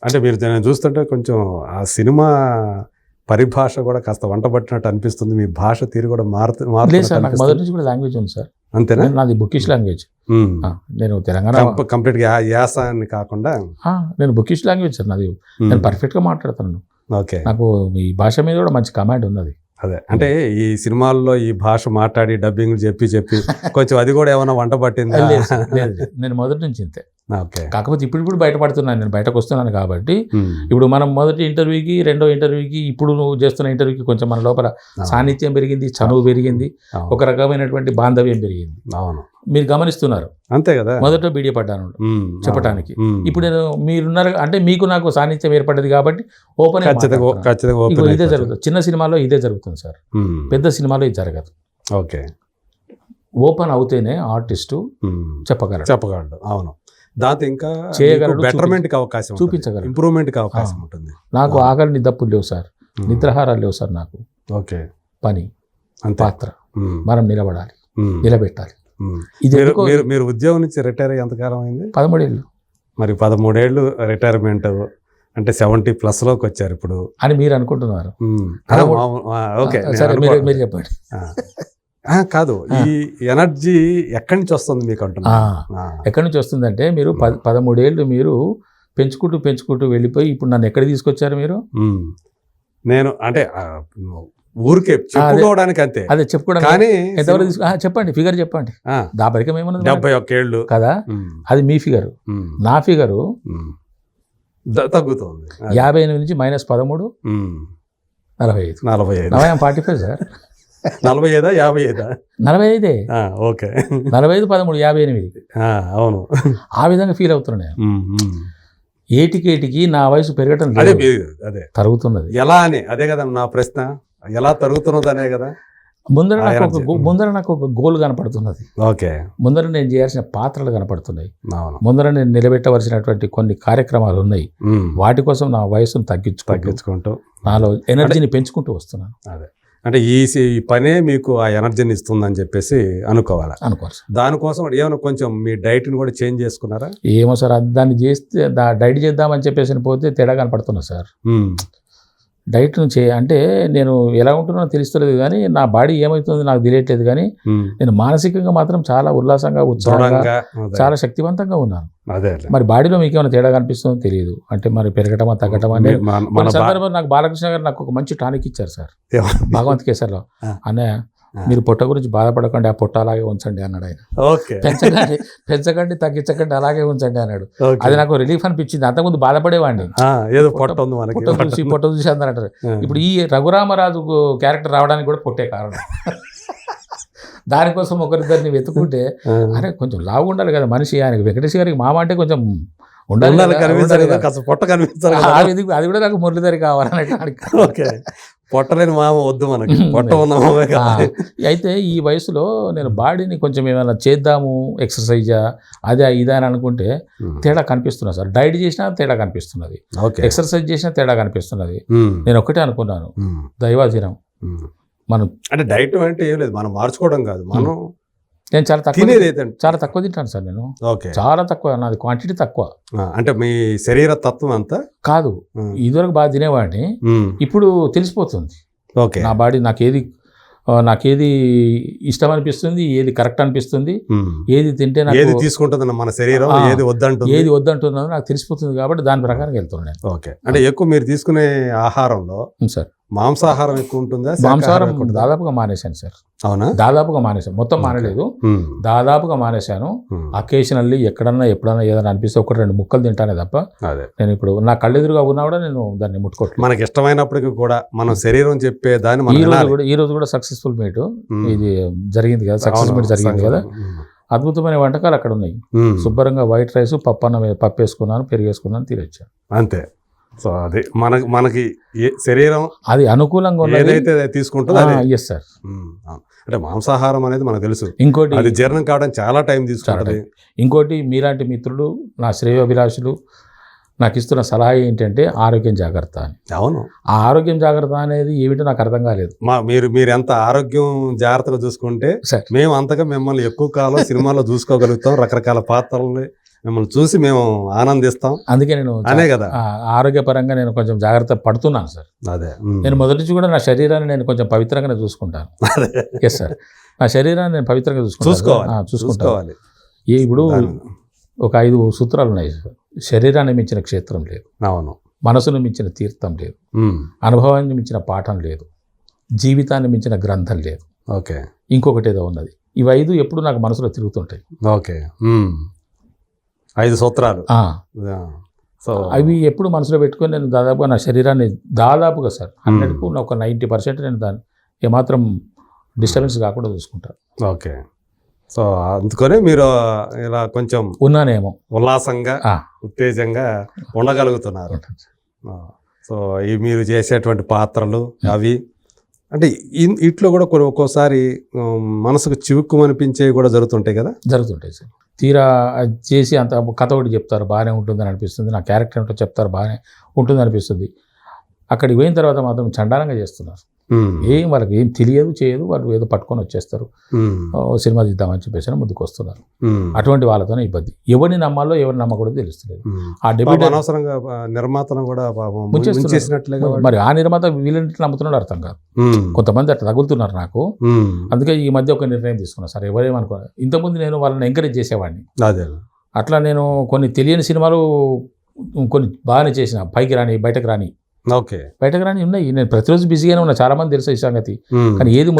అంటే మీరు నేను చూస్తుంటే కొంచెం ఆ సినిమా పరిభాష కూడా కాస్త వంట పట్టినట్టు అనిపిస్తుంది. మీ భాష తీరు కూడా లేదు సార్, నాకు మొదటి నుంచి కూడా లాంగ్వేజ్ ఉంది సార్. అంతేనా? నాది బుకిష్ లాంగ్వేజ్. నేను తెలంగాణ కంప్లీట్గా యాస అని కాకుండా నేను బుకిష్ లాంగ్వేజ్ సార్ నాది. నేను పర్ఫెక్ట్గా మాట్లాడుతున్నాను. ఓకే. నాకు ఈ భాష మీద కూడా మంచి కమాండ్ ఉన్నది. అదే అంటే ఈ సినిమాల్లో ఈ భాష మాట్లాడి డబ్బింగ్ చెప్పి కొంచెం అది కూడా ఏమైనా వంట పట్టిందా? లేదు, నేను మొదటి నుంచి ఇంతే. ఓకే. కాకపోతే ఇప్పుడు బయటపడుతున్నాను, నేను బయటకు వస్తున్నాను కాబట్టి. ఇప్పుడు మనం మొదటి ఇంటర్వ్యూకి రెండో ఇంటర్వ్యూకి ఇప్పుడు నువ్వు చేస్తున్న ఇంటర్వ్యూకి కొంచెం మన లోపల సాన్నిధ్యం పెరిగింది, చనువు పెరిగింది, ఒక రకమైనటువంటి బాంధవ్యం పెరిగింది. అవును, మీరు గమనిస్తున్నారు. అంతే కదా. మొదట బీడియపడ్డాను చెప్పడానికి. ఇప్పుడు నేను మీరున్నారు అంటే మీకు నాకు సాన్నిధ్యం ఏర్పడ్డది కాబట్టి ఓపెన్ ఇదే జరుగుతుంది. చిన్న సినిమాలో ఇదే జరుగుతుంది సార్, పెద్ద సినిమాలో ఇది జరగదు. ఓకే. ఓపెన్ అవుతేనే ఆర్టిస్టు చెప్పగలడు. అవును, దాంతో ఇంకా చేయగలడు, బెటర్మెంట్కి అవకాశం, చూపించగలరు, ఇంప్రూవ్మెంట్కి అవకాశం ఉంటుంది. నాకు ఆకలి నిద్దప్పులు లేవు సార్, నిద్రాహారాలు లేవు సార్ నాకు. ఓకే. పని పాత్ర మనం నిలబడాలి, నిలబెట్టాలి. ఇది మీరు ఉద్యోగం నుంచి రిటైర్ అయ్యి ఎంతకాలం అయింది? 13 ఏళ్ళు. మరి 13 ఏళ్ళు రిటైర్మెంట్ అంటే 70+ వచ్చారు ఇప్పుడు అని మీరు అనుకుంటున్నారు. ఓకే, మీరు చెప్పండి. కాదు, ఈ ఎనర్జీ ఎక్కడి నుంచి వస్తుంది మీకు అంటున్నా? ఎక్కడి నుంచి వస్తుందంటే మీరు 13 ఏళ్ళు మీరు పెంచుకుంటూ వెళ్ళిపోయి ఇప్పుడు నన్ను ఎక్కడ తీసుకొచ్చారు మీరు? నేను అంటే ఊరికే చెప్పుకోవడానికి అంతే. అదే చెప్పుకోవడానికి. కానీ ఎంతవరకు చెప్పండి, ఫిగర్ చెప్పండి. దాపరికం ఏమన్నా 71 ఏళ్ళు కదా, అది మీ ఫిగరు. నా ఫిగరు తగ్గుతుంది. 58 నుంచి -13 45. 45 సార్. 45 55? 45. ఓకే. 45 13 58. అవును, ఆ విధంగా ఫీల్ అవుతున్నాను. ఏటికేటికి నా వయసు పెరగటం అదే తరుగుతున్నది. ఎలా అని అదే కదా నా ప్రశ్న, ఎలా తరుగుతున్నది అనే కదా. ముందర నాకు ఒక గోల్ కనపడుతున్నది. ఓకే. ముందర నేను చేయాల్సిన పాత్రలు కనపడుతున్నాయి. ముందర నేను నిలబెట్టవలసినటువంటి కొన్ని కార్యక్రమాలు ఉన్నాయి. వాటి కోసం నా వయసును తగ్గించుకుంటూ నాలో ఎనర్జీని పెంచుకుంటూ వస్తున్నాను. అదే అంటే ఈ పనే మీకు ఆ ఎనర్జీని ఇస్తుందని చెప్పేసి అనుకోవాలి. దానికోసం ఏమైనా కొంచెం మీ డైట్ని కూడా చేంజ్ చేసుకున్నారా? ఏమో సార్, దాన్ని చేస్తే డైట్ చేద్దామని చెప్పేసి పోతే తేడా కనపడుతున్నా సార్. డైట్ అంటే నేను ఎలా ఉంటున్నానో తెలుస్తలేదు కానీ నా బాడీ ఏమవుతుందో నాకు తెలియట్లేదు కానీ నేను మానసికంగా మాత్రం చాలా ఉల్లాసంగా, ఉత్సాహంగా, చాలా శక్తివంతంగా ఉన్నాను. మరి బాడీలో మీకు ఏమైనా తేడా కనిపిస్తుందో తెలియదు. అంటే మరి పెరగటమా తగ్గటమా అంటే సందర్భంలో నాకు బాలకృష్ణ గారు నాకు ఒక మంచి టానిక్ ఇచ్చారు సార్, భగవంత్ కేసర్లో. అన్నయ్య మీరు పొట్ట గురించి బాధపడకండి, ఆ పొట్ట అలాగే ఉంచండి అన్నాడు ఆయన. పెంచకండి తగ్గించకండి అలాగే ఉంచండి అన్నాడు. అది నాకు రిలీఫ్ అనిపించింది. అంతకుముందు బాధపడేవాడిని, పొట్ట చూసి అందరూ అంటారు. ఇప్పుడు ఈ రఘురామరాజు క్యారెక్టర్ రావడానికి కూడా పొట్టే కారణం. దానికోసం ఒకరిద్దరిని వెతుకుంటే అరే కొంచెం లావు ఉండాలి కదా మనిషి. ఆయనకి వెంకటేష్ గారికి మామ అంటే కొంచెం ఉండాలి, పొట్ట కనిపించాలి. అది కూడా నాకు మురళీధరి కావాలని. పొట్టలేని మామ వద్దు మనకి, పొట్ట ఉన్న మామే కావాలి. అయితే ఈ వయసులో నేను బాడీని కొంచెం ఏమైనా చేద్దాము, ఎక్సర్సైజా అదే ఇదే అని అనుకుంటే తేడా కనిపిస్తున్నది సార్. డైట్ చేసినా తేడా కనిపిస్తున్నది, ఎక్సర్సైజ్ చేసినా తేడా కనిపిస్తున్నది. నేను ఒకటే అనుకున్నాను, దైవాధీనం. మనం అంటే డైట్ అంటే ఏం లేదు, మనం మార్చుకోవడం కాదు. నేను చాలా తక్కువ తింటాను సార్. నేను చాలా తక్కువ, నాది క్వాంటిటీ తక్కువ. అంటే మీ శరీర తత్వం అంతా కాదు. ఇదివరకు బాగా తినేవాడిని, ఇప్పుడు తెలిసిపోతుంది నా బాడీ. నాకేది ఇష్టం అనిపిస్తుంది, ఏది కరెక్ట్ అనిపిస్తుంది, ఏది తింటే నాకు తీసుకుంటుంది మన శరీరం, ఏది వద్దంటున్నదో నాకు తెలిసిపోతుంది. కాబట్టి దాని ప్రకారం వెళ్తున్నాను. ఓకే. అంటే ఎక్కువ మీరు తీసుకునే ఆహారంలో సార్ మాంసాహారం ఎక్కువ ఉంటుందా? మాంసాహారం దాదాపుగా మానేశాను సార్. అవునా? దాదాపుగా మానేశాను, మొత్తం మానలేదు, దాదాపుగా మానేశాను. అకేషనల్లీ ఎప్పుడన్నా ఏదైనా అనిపిస్తే 1-2 ముక్కలు తింటానే తప్ప నేను ఇప్పుడు నా కళ్ళెదురుగా ఉన్నా కూడా నేను దాన్ని ముట్టుకోవట్లేదు. మనకి ఇష్టమైనప్పటికీ కూడా మన శరీరం చెప్పే దాన్ని ఈ రోజు కూడా సక్సెస్ఫుల్ మీట్ ఇది జరిగింది కదా, సక్సెస్ మీట్ జరిగింది కదా. అద్భుతమైన వంటకాలు అక్కడ ఉన్నాయి. శుభ్రంగా వైట్ రైస్, పప్పు వేసుకున్నాను, పెరుగు వేసుకున్నాను, తినొచ్చాను అంతే. సో అది మనకి శరీరం అది అనుకూలంగా ఏదైతే తీసుకుంటుందో ఎస్ సార్. అంటే మాంసాహారం అనేది మనకు తెలుసు. ఇంకోటి అది జీర్ణం కావడం చాలా టైం తీసుకుంటుంది. ఇంకోటి మీలాంటి మిత్రులు, నా శ్రేయోభిలాషులు నాకు ఇస్తున్న సలహా ఏంటంటే ఆరోగ్యం జాగ్రత్త అని. అవును, ఆ ఆరోగ్యం జాగ్రత్త అనేది ఏమిటో నాకు అర్థం కాలేదు. మీరు ఎంత ఆరోగ్యం జాగ్రత్తగా చూసుకుంటే మేము అంతగా మిమ్మల్ని ఎక్కువ కాలం సినిమాలో చూసుకోగలుగుతాం, రకరకాల పాత్రల్ని మిమ్మల్ని చూసి మేము ఆనందిస్తాం అందుకే నేను అనే కదా. ఆరోగ్యపరంగా నేను కొంచెం జాగ్రత్త పడుతున్నాను సార్. అదే నేను మొదటి నుంచి కూడా నా శరీరాన్ని నేను కొంచెం పవిత్రంగానే చూసుకుంటాను. ఎస్ సార్, నా శరీరాన్ని నేను పవిత్రంగా చూసుకుంటాను. ఇప్పుడు ఒక 5 సూత్రాలు ఉన్నాయి సార్. శరీరాన్ని మించిన క్షేత్రం లేదు, అవును, మనసును మించిన తీర్థం లేదు, అనుభవాన్ని మించిన పాఠం లేదు, జీవితాన్ని మించిన గ్రంథం లేదు, ఓకే, ఇంకొకటి ఏదో ఉన్నది. ఇవి 5 ఎప్పుడు నాకు మనసులో తిరుగుతుంటాయి. ఓకే, 5 సూత్రాలు. సో అవి ఎప్పుడు మనసులో పెట్టుకొని నేను దాదాపుగా నా శరీరాన్ని దాదాపుగా సార్ 100కు ఒక 90% నేను దాన్ని ఏమాత్రం డిస్టర్బెన్స్ కాకుండా చూసుకుంటాను. ఓకే, సో అందుకనే మీరు ఇలా కొంచెం ఉన్నానేమో ఉల్లాసంగా ఉత్తేజంగా ఉండగలుగుతున్నారు. సో ఈ మీరు చేసేటువంటి పాత్రలు అవి అంటే ఇట్లో కూడా కొన్ని ఒక్కోసారి మనసుకు చివుక్కుమనిపించేవి కూడా జరుగుతుంటాయి కదా. జరుగుతుంటాయి సార్. తీరా చేసి అంత కథ ఒకటి చెప్తారు, బాగానే ఉంటుందని అనిపిస్తుంది, నా క్యారెక్టర్ ఏంటో చెప్తారు, బాగానే ఉంటుంది అనిపిస్తుంది. అక్కడికి పోయిన తర్వాత మాత్రం చండాలంగా చేస్తున్నారు. ఏం వాళ్ళకి ఏం తెలియదు, చేయదు, వాళ్ళు ఏదో పట్టుకొని వచ్చేస్తారు, సినిమా తీద్దామని చెప్పేసి ముందుకు వస్తున్నారు. అటువంటి వాళ్ళతోనే ఇబ్బంది. ఎవరిని నమ్మాలో ఎవరిని నమ్మకూడదు తెలుస్తుంది. ఆ డెబ్యూట్ అనవసరంగా నిర్మాతను కూడా ముంచేసినట్లుగా. మరి ఆ నిర్మాత వీళ్ళంటే నమ్ముతున్నాడు అర్థం కాదు. కొంతమంది అట్లా తగులుతున్నారు నాకు. అందుకే ఈ మధ్య ఒక నిర్ణయం తీసుకున్నా సార్, ఎవరేమనుకో. ఇంతకుముందు నేను వాళ్ళని ఎంకరేజ్ చేసేవాడిని. అదే అట్లా నేను కొన్ని తెలియని సినిమాలు కొన్ని బాగానే చేసిన, పైకి రాని బయటకు రాని. ఓకే, బయటకు రాని ఉన్నాయి. నేను ప్రతిరోజు బిజీగానే ఉన్నా, చాలా మంది తెలుసు ఈ సంగతి. కానీ ఏది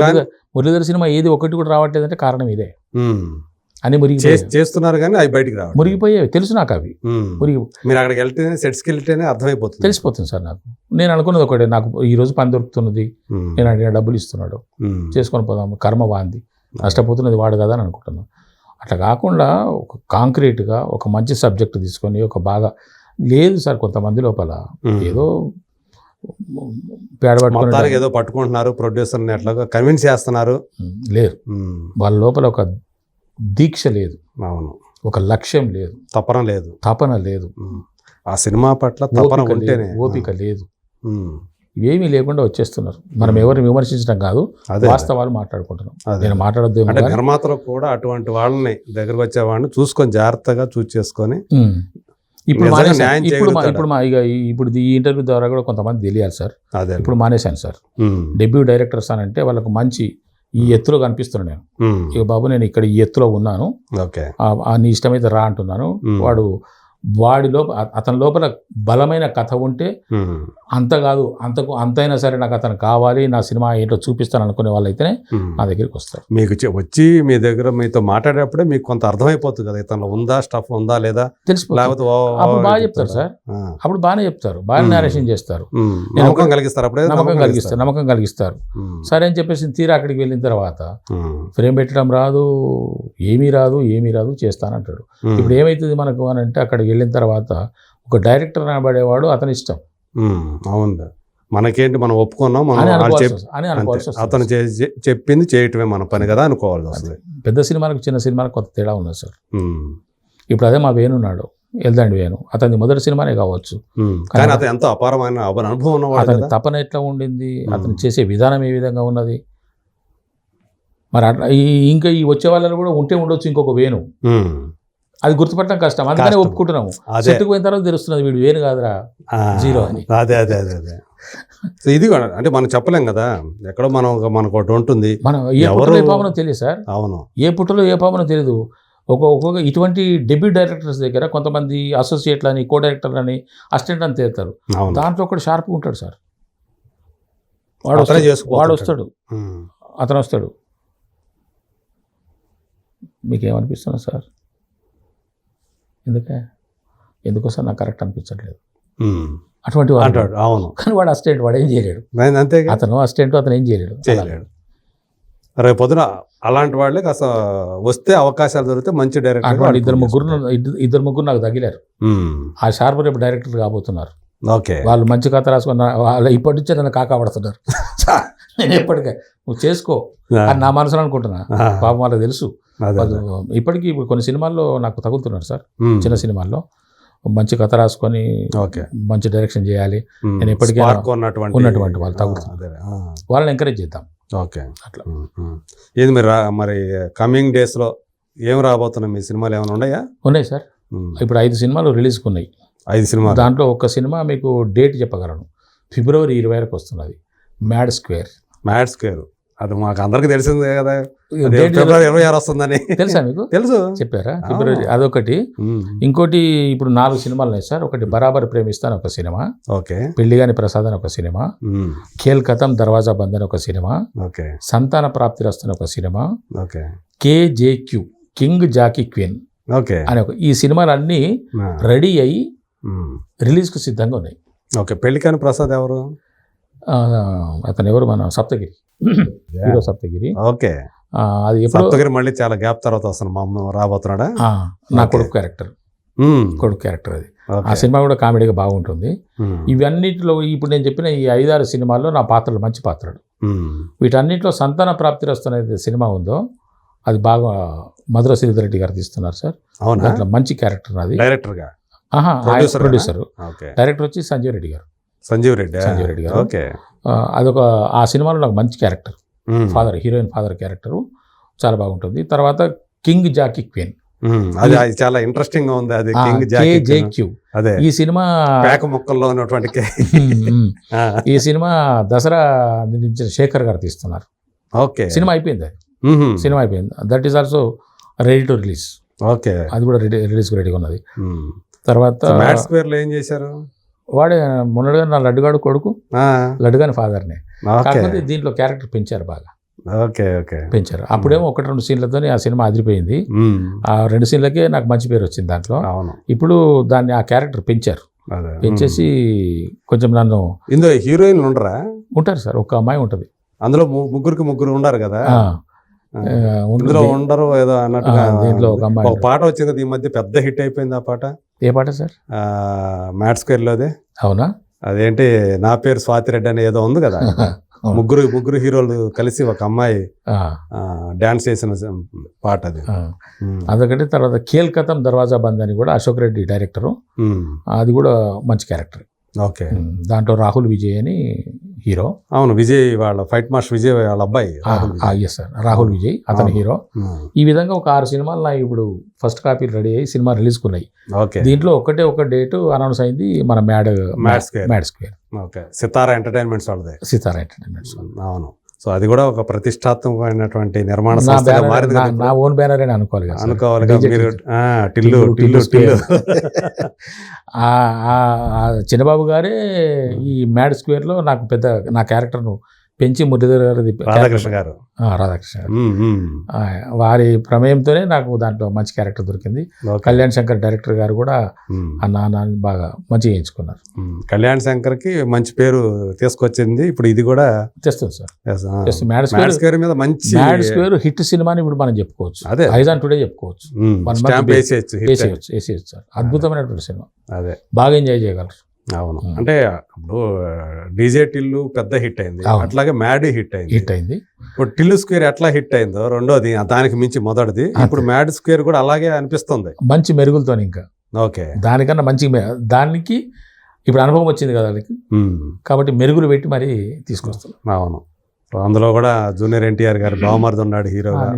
మురళీధర్ సినిమా ఏది ఒకటి కూడా రావట్లేదంటే కారణం ఇదే. అని చేస్తున్నారు కానీ అవి బయటికి రావు, మురిగిపోయేవి తెలుసు నాకు. అవి మీరు అక్కడికి వెళ్తేనే, సెట్స్కి వెళ్తేనే అర్థమైపోతుంది, తెలిసిపోతుంది సార్ నాకు. నేను అనుకున్నది ఒకటే, నాకు ఈ రోజు పని దొరుకుతున్నది, నేను అడిగిన డబ్బులు ఇస్తున్నాడు, చేసుకొని పోదాము, కర్మ వాంది, నష్టపోతున్నది వాడు కదా అని అనుకుంటున్నాను. అట్లా కాకుండా ఒక కాంక్రీట్గా ఒక మంచి సబ్జెక్ట్ తీసుకొని ఒక బాగా లేదు సార్. కొంతమంది లోపల ఏదో పేడబట్టుకుని ఏదో పట్టుకుంటున్నారు, ప్రొడ్యూసర్ని అట్లాగా కన్విన్స్ చేస్తున్నారు. లేరు, వాళ్ళ లోపల ఒక దీక్ష లేదు, అవును, ఒక లక్ష్యం లేదు, తపన లేదు, ఆ సినిమా పట్ల తపన ఉంటేనే, ఓపిక లేదు, ఇవేమీ లేకుండా వచ్చేస్తున్నారు. మనం ఎవరిని విమర్శించడం కాదు, వాస్తవాలు మాట్లాడుకుంటున్నాం. నేను మాట్లాడద్దు అంటే నిర్మాతలు కూడా అటువంటి వాళ్ళని దగ్గరకు వచ్చే వాళ్ళని చూసుకొని జాగ్రత్తగా చూస్ చేసుకొని ఇప్పుడు ఈ ఇంటర్వ్యూ ద్వారా కూడా కొంతమంది తెలియాలి సార్. ఇప్పుడు మానేశాను సార్. డెబ్యూ డైరెక్టర్స్ అని అంటే వాళ్ళకు మంచి ఈ ఎత్తులో కనిపిస్తున్నాను నేను. ఇక బాబు నేను ఇక్కడ ఈ ఎత్తులో ఉన్నాను, నీ ఇష్టమైతే రా అంటున్నాను. వాడి లోపల, అతని లోపల బలమైన కథ ఉంటే అంత కాదు, అంతైనా సరే నాకు అతను కావాలి, నా సినిమా ఏంటో చూపిస్తాను అనుకునే వాళ్ళైతేనే నా దగ్గరికి వస్తారు. మీకు వచ్చి మీ దగ్గర మీతో మాట్లాడేప్పుడే మీకు కొంత అర్థమైపోతుంది కదా, ఇతను ఉందా, స్టఫ్ ఉందా లేదా తెలిసిపోతుంది. అప్పుడు బాగా చెప్తారు సార్, అప్పుడు బాగానే చెప్తారు, బాగా నేరేషన్ చేస్తారు, నమ్మకం కలిగిస్తారు. అప్పుడే నమ్మకం కలిగిస్తారు. సరే అని చెప్పేసి తీరా అక్కడికి వెళ్ళిన తర్వాత ఫ్రేమ్ పెట్టడం రాదు, ఏమీ రాదు చేస్తానంటాడు. ఇప్పుడు ఏమైతుంది మనకు అని అంటే, అక్కడికి వెళ్ళిన తర్వాత ఒక డైరెక్టర్ అనబడేవాడు అతని ఇష్టం. అవును, మనకేంటి, మనం ఒప్పుకున్నాం, అతను చెప్పింది చేయటమే మన పని కదా అనుకోవాలి వస్తుంది. పెద్ద సినిమాలకు చిన్న సినిమాలకు కొత్త తేడా ఉన్నది సార్. ఇప్పుడు అదే మా వేణున్నాడు, వెళ్దండి వేణు, అతని మొదటి సినిమానే కావచ్చు, కానీ అతను ఎంతో అపారమైన అనుభవం ఉన్నవాడు. అతని తపన ఎట్లా ఉండింది, అతను చేసే విధానం ఏ విధంగా ఉన్నది. మరి అట్లా ఇంకా ఈ వచ్చే వాళ్ళలో కూడా ఉంటే ఉండొచ్చు ఇంకొక వేణు, అది గుర్తుపట్టడం కష్టం. అందుకనే ఒప్పుకుంటున్నాము. చెట్టుకు పోయిన తర్వాత తెలుస్తున్నది వీడు వేణు కాదురా, జీరో అని. అదే ఇది కూడా అంటే మనం చెప్పలేం కదా, ఎక్కడో మనకు ఒకటి ఉంటుంది. మనం ఏ పుట్టలో ఏ పాపనో తెలియదు సార్. అవును, ఏ పుట్టలో ఏ పాపనో తెలియదు. ఒక్కొక్క ఇటువంటి డెబ్యూ డైరెక్టర్స్ దగ్గర కొంతమంది అసోసియేట్లని, కో డైరెక్టర్లని, అసిస్టెంట్ అని తేలుతారు. దాంట్లో ఒకటి షార్ప్గా ఉంటాడు సార్. వాడు వస్తాడు, అతను వస్తాడు. మీకేమనిపిస్తున్నా సార్? ఎందుకో సార్ నాకు కరెక్ట్ అనిపించట్లేదు. అటువంటి వాడు. అవును, కానీ వాడు అసిస్టెంట్, వాడు ఏం చేయలేడు. అంతే, అతను అసిస్టెంట్, అతను ఏం చేయలేడు. రేపు పొద్దున అలాంటి వాళ్ళకి అసలు వస్తే అవకాశాలు దొరికితే మంచి డైరెక్టర్. ఇద్దరు ముగ్గురు నాకు తగిలారు. ఆ షార్ప్ రేపు డైరెక్టర్ కాబోతున్నారు. ఓకే, వాళ్ళు మంచి కథ రాసుకున్న వాళ్ళు ఇప్పటి నుంచే నన్ను కాకాపడుతున్నారు. నేను ఎప్పటికే నువ్వు చేసుకో అని నా మనసులో అనుకుంటున్నా. పాపం వాళ్ళకి తెలుసు. ఇప్పటికీ ఇప్పుడు కొన్ని సినిమాల్లో నాకు తగులుతున్నారు సార్. చిన్న సినిమాల్లో మంచి కథ రాసుకొని మంచి డైరెక్షన్ చేయాలి. నేను ఇప్పటికీ ఉన్నటువంటి వాళ్ళు తగులుతున్నారు. వాళ్ళని ఎంకరేజ్ చేద్దాం. ఓకే, అట్లా. ఏది మరి కమింగ్ డేస్లో ఏం రాబోతున్నాయి? మీ సినిమాలు ఏమైనా ఉన్నాయా? ఉన్నాయి సార్. ఇప్పుడు 5 సినిమాలు రిలీజ్కి ఉన్నాయి. 5 సినిమాలు. దాంట్లో ఒక్క సినిమా మీకు డేట్ చెప్పగలను. ఫిబ్రవరి 20 వస్తున్నది, మ్యాడ్ స్క్వేర్. మ్యాడ్ స్క్వేర్ అది మాకు అందరికి తెలిసిందే కదా, డేట్ ఫిబ్రవరి 26 వస్తుందని. తెలుసా మీకు? తెలుసు, చెప్పారా? ఫిబ్రవరి అదొకటి. ఇంకోటి ఇప్పుడు 4 సినిమాలు ఉన్నాయి సార్. ఒకటి బరాబర్ ప్రేమిస్తాను ఒక సినిమా, ఓకే. పెళ్లిగాని ప్రసాద్ అని ఒక సినిమా, ఖేల్ ఖతం దర్వాజా బంద్ అని ఒక సినిమా, ఓకే. సంతాన ప్రాప్తి రస్తున్న ఒక cinema, okay. KJQ king jack queen okay అని ఒక, ఈ సినిమాలన్నీ రెడీ అయ్యి రిలీజ్కు సిద్ధంగా ఉన్నాయి. ఓకే. పెళ్లికాని ప్రసాద్ ఎవరు? అతను ఎవరు? మన సప్తగిరి హీరో, సప్తగిరి. ఓకే. అది ఎప్పుడు సప్తగిరి మళ్ళీ చాలా గ్యాప్ తర్వాత వస్తాను మా అమ్మ రాబోతున్నాడా? నా కొడుకు క్యారెక్టర్ అది. ఆ ఓకే. సినిమా కూడా కామెడీగా బాగుంటుంది. ఇవన్నిటిలో ఇప్పుడు నేను చెప్పిన ఈ 5-6 సినిమాల్లో నా పాత్రలు మంచి పాత్రలు. వీటన్నిటిలో సంతాన ప్రాప్తి వస్తున్న సినిమా ఉందో అది బాగా మధుర శ్రీధర్ రెడ్డి గారు తీస్తున్నారు సార్. అవునా? దాంట్లో మంచి క్యారెక్టర్ అది. డైరెక్టర్ గా? ప్రొడ్యూసర్. ఓకే. డైరెక్టర్ వచ్చి సంజీవ్ రెడ్డి గారు. సంజీవ్ రెడ్డి గారు. ఓకే. అదొక, ఆ సినిమాలో నాకు మంచి character, father, heroine father character చాలా బాగుంటుంది. తర్వాత కింగ్ జాకీ క్వీన్, అది చాలా ఇంట్రెస్టింగ్ గా ఉంది. అది KJQ. అదే ఈ సినిమా పేక ముక్కల్లో ఉన్నటువంటి ఈ సినిమా దసరా నిర్మించిన శేఖర్ గారు తీస్తున్నారు. ఓకే. సినిమా అయిపోయింది, సినిమా అయిపోయింది. That is also ready to release. Okay. అది కూడా రిలీజ్ రెడీగా ఉన్నది. తర్వాత మ్యాడ్ స్క్వేర్ లో ఏం చేశారు? వాడే మొన్నటిగా నా లడ్డుగాడు కొడుకు, లడ్డుగాని ఫాదర్నే. కాకపోతే దీంట్లో క్యారెక్టర్ పెంచారు బాగా. ఓకే. ఓకే. పెంచారు. అప్పుడేమో 1-2 సీన్లతో ఆ సినిమా అదిరిపోయింది. ఆ 2 సీన్లకే నాకు మంచి పేరు వచ్చింది దాంట్లో. ఇప్పుడు దాన్ని ఆ క్యారెక్టర్ పెంచారు. పెంచేసి కొంచెం నన్ను. ఇందులో హీరోయిన్లు ఉండరా? ఉంటారు సార్, ఒక అమ్మాయి ఉంటుంది అందులో. ముగ్గురు ఉన్నారు కదా ఇందులో, ఉండరు ఏదో అన్నట్టుగా. దీంట్లో ఒక అమ్మాయి, ఒక పాట వచ్చింది ఈ మధ్య, పెద్ద హిట్ అయిపోయింది ఆ పాట. ఏ పాట సార్? Mad square లోదే. అవునా? అదేంటి, నా పేరు స్వాతి రెడ్డి అని ఏదో ఉంది కదా. ముగ్గురు హీరోలు కలిసి ఒక అమ్మాయి డాన్స్ చేసిన పాట అది. అదొకటి. తర్వాత ఖేల్ ఖతం దర్వాజా బంద్ అని కూడా అశోక్ రెడ్డి డైరెక్టరు. అది కూడా మంచి క్యారెక్టర్. ఓకే. దాంట్లో రాహుల్ విజయ్ అని హీరో. అవును, విజయ్ వాళ్ళ ఫైట్ మాస్టర్ విజయ్ వాళ్ళ అబ్బాయి. ఎస్ సార్, రాహుల్ విజయ్ అతని హీరో. ఈ విధంగా ఒక 6 సినిమాలు నా ఇప్పుడు ఫస్ట్ కాపీలు రెడీ అయ్యి సినిమా రిలీజ్కి ఉన్నాయి. దీంట్లో ఒక డేట్ అనౌన్స్ అయింది, మన మ్యాడ్ స్క్వేర్. ఓకే. సితారా ఎంటర్టైన్మెంట్స్ వాళ్ళదే. సితారా ఎంటర్టైన్మెంట్స్. అవును. సో అది కూడా ఒక ప్రతిష్టాత్మకమైనటువంటి నిర్మాణ సంస్థగా మారింది. నా ఓన్ బ్యానర్ అని అనుకోవాలి. మీరు టిల్లు చిన్నబాబు గారే ఈ మ్యాడ్ స్క్వేర్ లో నాకు పెద్ద నా క్యారెక్టర్ను పెంచి మురళీధర్ గారు, రాధాకృష్ణ గారు. వారి ప్రమేయంతోనే నాకు దాంట్లో మంచి క్యారెక్టర్ దొరికింది. కళ్యాణ్ శంకర్ డైరెక్టర్ గారు కూడా ఆ నాన్నని బాగా మంచిగా చేయించుకున్నారు. కళ్యాణ్ శంకర్ కి మంచి పేరు తీసుకొచ్చింది. ఇప్పుడు ఇది కూడా తెస్తుంది సార్. మ్యాడ్ స్క్వేర్ మీద మంచి మ్యాడ్ స్క్వేర్ హిట్ సినిమాని ఇప్పుడు మనం చెప్పుకోవచ్చు. అదే ఐజాన్ టుడే చెప్పుకోవచ్చు. వేసేయచ్చు సార్. అద్భుతమైనటువంటి సినిమా. అదే బాగా ఎంజాయ్ చేయగలరు. అవును. అంటే ఇప్పుడు డీజే టిల్లు పెద్ద హిట్ అయింది, అట్లాగే మ్యాడ్ హిట్ అయింది. ఇప్పుడు టిల్లు స్క్వేర్ ఎట్లా హిట్ అయిందో రెండోది, దానికి మించి మొదటిది. ఇప్పుడు మ్యాడ్ స్క్వేర్ కూడా అలాగే అనిపిస్తుంది, మంచి మెరుగులతో. ఇంకా ఓకే, దానికన్నా మంచి, దానికి ఇప్పుడు అనుభవం వచ్చింది కదా వాళ్ళకి, కాబట్టి మెరుగులు పెట్టి మరి తీసుకొస్తాం. అవును. అందులో కూడా జూనియర్ ఎన్టీఆర్ గారు బావమరిది ఉన్నాడు హీరోగా,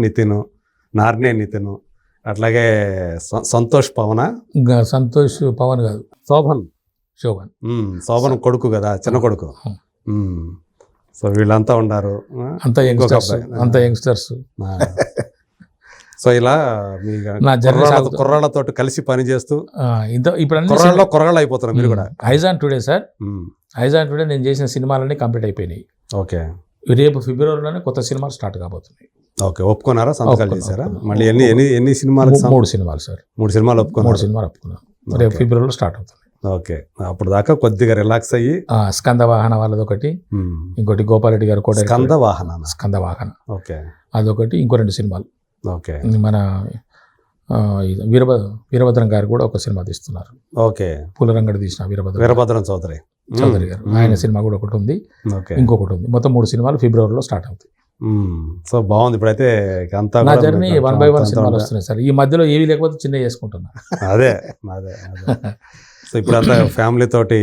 నితిన్, నార్నే నితిన్, అట్లాగే సంతోష్ పవన్ కాదు, శోభన్ కొడుకు కదా, చిన్న కొడుకు. సో వీళ్ళంతా ఉన్నారు, అంతా యంగ్స్టర్స్. సో ఇలా మీ కుర్రాళ్ళతో కలిసి పని చేస్తూ ఇప్పుడు కుర్రాళ్ళు అయిపోతున్నారు మీరు కూడా. ఐజాన్ టుడే సార్, ఐజాన్ టుడే నేను చేసిన సినిమాలన్నీ కంప్లీట్ అయిపోయినాయి. ఓకే. రేపు ఫిబ్రవరిలోనే కొత్త సినిమాలు స్టార్ట్ కాబోతున్నాయి. ఓకే. ఒప్పుకున్నారా? సంతకాలు చేశారా? మళ్ళీ ఎన్ని సినిమాలు? 3 సినిమాలు సార్. 3 సినిమాలు ఒప్పుకున్నారు. 3 సినిమాలు ఒప్పుకున్నాను. రేపు ఫిబ్రవరిలో స్టార్ట్ అవుతుంది. ఓకే. అప్పుడు దాకా కొద్దిగా రిలాక్స్ అయ్యి. స్కంద వాహన వాళ్ళది ఒకటి, ఇంకోటి గోపాలరెడ్డి గారు కూడా స్కంద వాహన. ఓకే. అదొకటి, ఇంకో 2 సినిమాలు. ఓకే. మన వీరభద్రం గారు కూడా ఒక సినిమా తీస్తున్నారు. ఓకే. పూలరంగడి తీసిన వీరభద్రం చౌదరి గారు, ఆయన సినిమా కూడా ఒకటి ఉంది, ఇంకొకటి ఉంది. మొత్తం 3 సినిమాలు ఫిబ్రవరిలో స్టార్ట్ అవుతాయి. సో బాగుంది. ఇప్పుడైతే నా జర్నీ 1 by 1 సినిమాలు వస్తున్నాయి సార్. ఈ మధ్యలో ఏవి లేకపోతే చిన్న చేసుకుంటున్నా. అదే సో ఇప్పుడు అంతా ఫ్యామిలీ తోటి